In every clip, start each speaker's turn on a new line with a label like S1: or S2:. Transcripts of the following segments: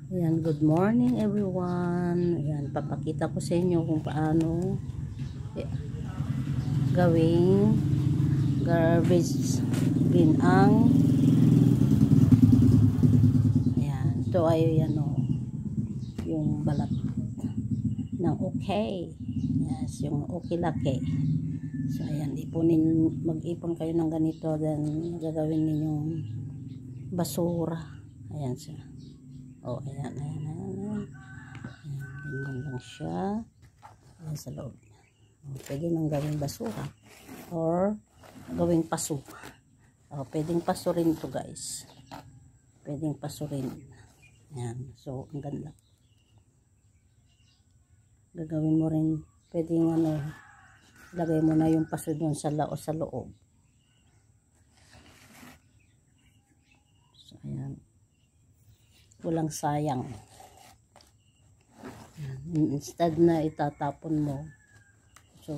S1: Ayan, good morning everyone. Ayan, papakita ko sa inyo kung paano gawing garbage bin ang ayan, ito ay yung balat ng okay. Yes, yung okay laki. So ayan, mag-ipon kayo ng ganito, then gagawin ninyong basura. Ayan siya. Oh, ayan. Ayan, ganyan lang siya. Ayan sa loob. Oh, pwede nang gawing basura or gawing paso. Oh, pwedeng paso rin to guys. Pwedeng paso rin. Ayan. So, ang ganda. Gagawin mo rin, pwedeng lagay mo na yung paso doon sa loob. So, ayan. Walang sayang. Instead na itatapon mo, so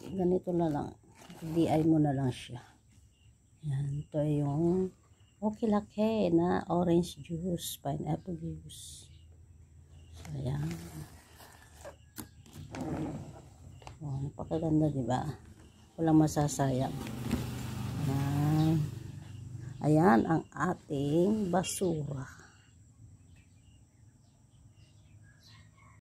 S1: ganito na lang, DI mo na lang siya. Yan, ito yung okay laki na orange juice, pineapple juice. So ayan, oh, napakaganda, diba? Walang masasayang. Ayan ang ating basura.